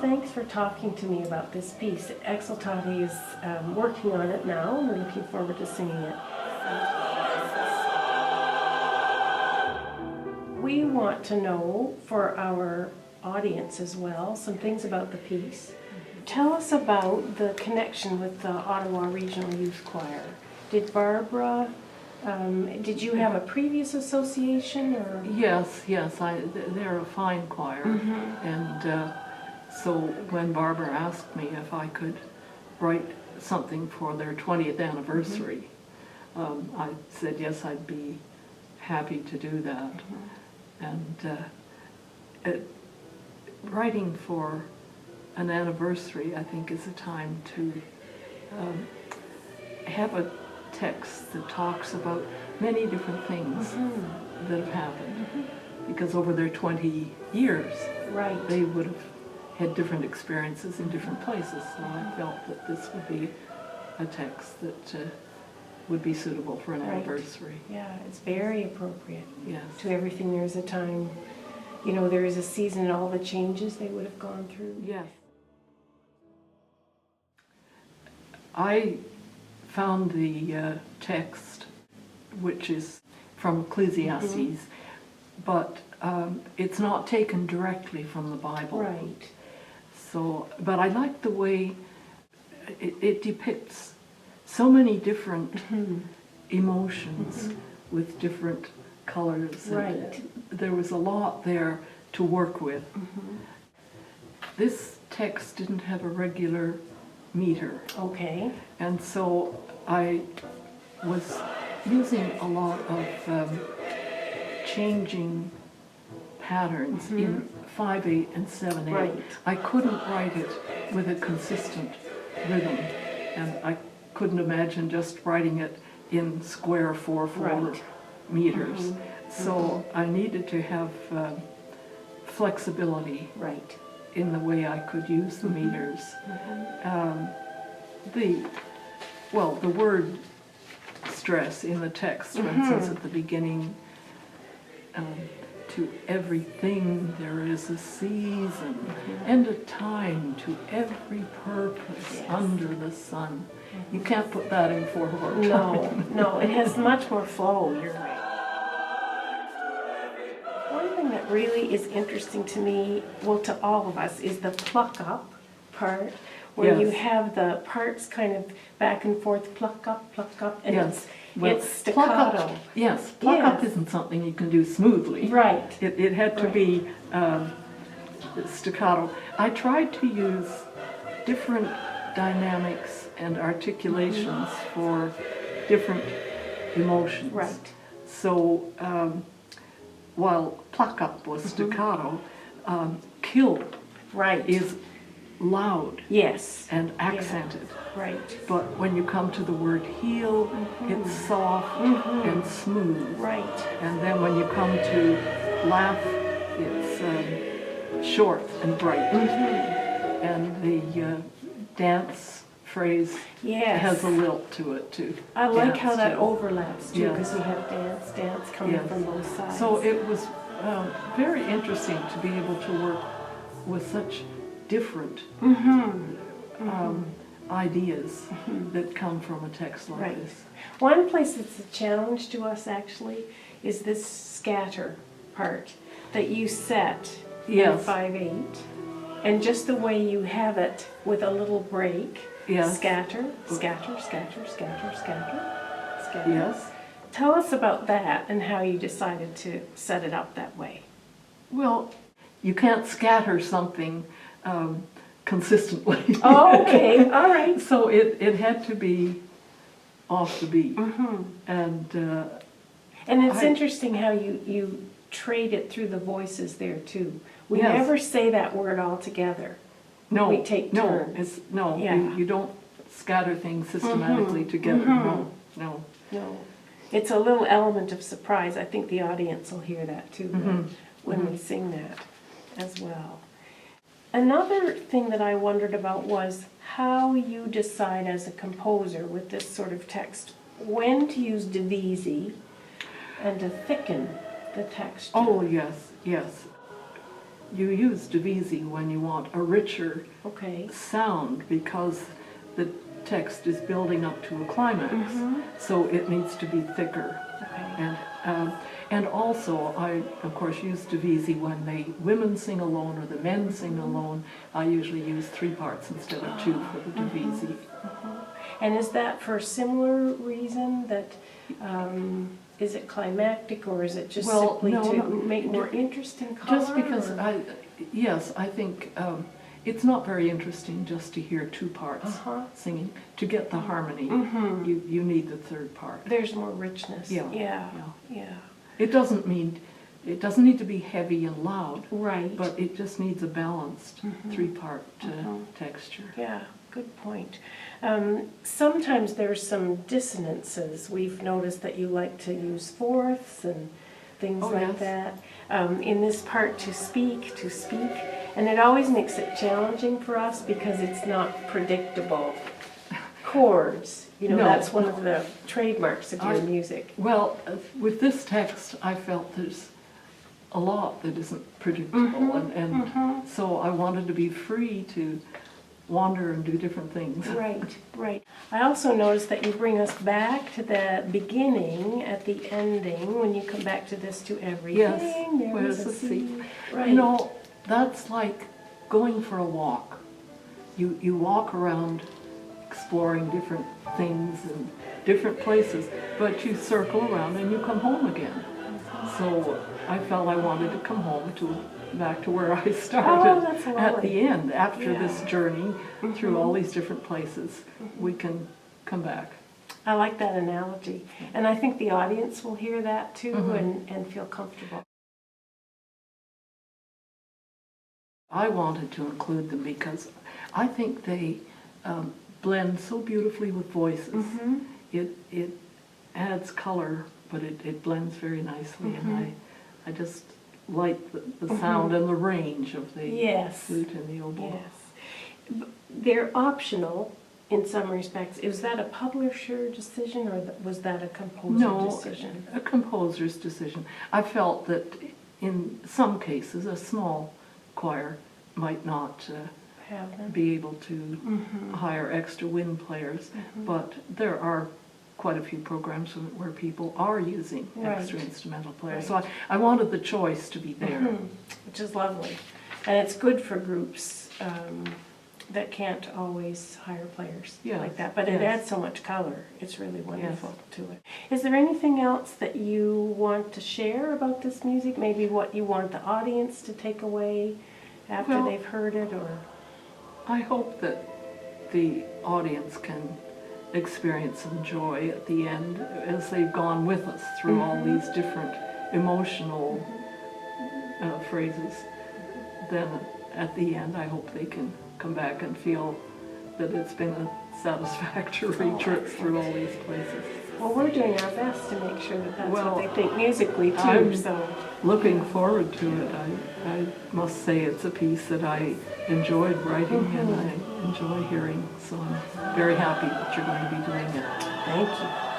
thanks for talking to me about this piece. Exultate is working on it now, and we're looking forward to singing it. We want to know, for our audience as well, some things about the piece. Tell us about the connection with the Ottawa Regional Youth Choir. Did Barbara, did you have a previous association? Or? Yes, they're a fine choir. And so when Barbara asked me if I could write something for their 20th anniversary, I said yes, I'd be happy to do that. And writing for an anniversary, I think, is a time to have a text that talks about many different things that have happened. Because over their 20 years, they would have had different experiences in different places. So I felt that this would be a text that would be suitable for an anniversary. Yeah, it's very appropriate. Yes. To everything, there's a time, you know, there is a season and all the changes they would have gone through. Yes. I found the text, which is from Ecclesiastes, but it's not taken directly from the Bible. Right. So, but I like the way it depicts so many different emotions with different colors. Right. There was a lot there to work with. This text didn't have a regular meter. Okay. And so I was using a lot of changing patterns in 5/8 and 7/8. Right. I couldn't write it with a consistent rhythm, and I couldn't imagine just writing it in square 4/4 meters. So I needed to have flexibility in the way I could use the meters. The word stress in the text, for instance, at the beginning, to everything there is a season and a time to every purpose under the sun. You can't put that in 4/4 time. No, it has much more flow. You're right. One thing that really is interesting to me, well, to all of us, is the pluck up part, where you have the parts kind of back and forth, pluck up, and it's staccato. Pluck up isn't something you can do smoothly. Right. It had to be staccato. I tried to use different dynamics and articulations for different emotions. Right. So while pluck up was staccato, kill is loud and accented. Right. But when you come to the word heal, it's soft and smooth. Right. And then when you come to laugh, it's short and bright. And the dance phrase has a lilt to it too. I like how that overlaps too, because you have dance coming from both sides. So it was very interesting to be able to work with such different ideas that come from a text like this. One place that's a challenge to us actually is this scatter part that you set in 5/8, and just the way you have it with a little break. Scatter, scatter, scatter, scatter, scatter, scatter. Yes. Tell us about that and how you decided to set it up that way. Well, you can't scatter something consistently. Oh, okay, all right. So it had to be off the beat. And it's interesting how you trade it through the voices there too. We never say that word all together. No, we take turns. You don't scatter things systematically together. No. It's a little element of surprise. I think the audience will hear that too when we sing that as well. Another thing that I wondered about was how you decide as a composer with this sort of text when to use divisi and to thicken the texture. Oh, yes. you use divisi when you want a richer Okay. sound because the text is building up to a climax, so it needs to be thicker. Okay. And also, I of course use divisi when the women sing alone or the men sing alone. I usually use 3 parts instead of 2 for the divisi. And is that for a similar reason that, is it climactic or is it just simply to make more interesting color? Just because yes, I think it's not very interesting just to hear 2 parts singing. To get the harmony, you need the 3rd part. There's more richness. Yeah. It doesn't need to be heavy and loud. Right. But it just needs a balanced 3-part texture. Yeah, good point. Sometimes there's some dissonances. We've noticed that you like to use fourths and things like that. In this part, to speak, and it always makes it challenging for us because it's not predictable chords. You know, that's one of the trademarks of your music. Well, with this text, I felt there's a lot that isn't predictable, and so I wanted to be free to wander and do different things. Right. I also noticed that you bring us back to the beginning at the ending when you come back to this to everything. Yes, There's a sea. Right. You know, that's like going for a walk. You walk around exploring different things and different places, but you circle around and you come home again. So I felt I wanted to come home back to where I started at the end. After this journey through all these different places, we can come back. I like that analogy. And I think the audience will hear that too and feel comfortable. I wanted to include them because I think they blend so beautifully with voices. It adds color, but it blends very nicely, and I just like the sound and the range of the flute and the oboe. Yes. They're optional in some respects. Is that a publisher decision or was that a composer decision? No, a composer's decision. I felt that in some cases a small choir might not be able to hire extra wind players, but there are quite a few programs where people are using extra instrumental players. So I wanted the choice to be there. Which is lovely. And it's good for groups that can't always hire players like that. But it adds so much color. It's really wonderful to it. Is there anything else that you want to share about this music? Maybe what you want the audience to take away after they've heard it? Or I hope that the audience can experience some joy at the end as they've gone with us through all these different emotional phrases. Then at the end, I hope they can come back and feel that it's been a satisfactory trip through all these places. Well, we're doing our best to make sure that that's what they think musically too. I'm looking forward to it. I must say it's a piece that I enjoyed writing and I enjoy hearing, so I'm very happy that you're going to be doing it. Thank you.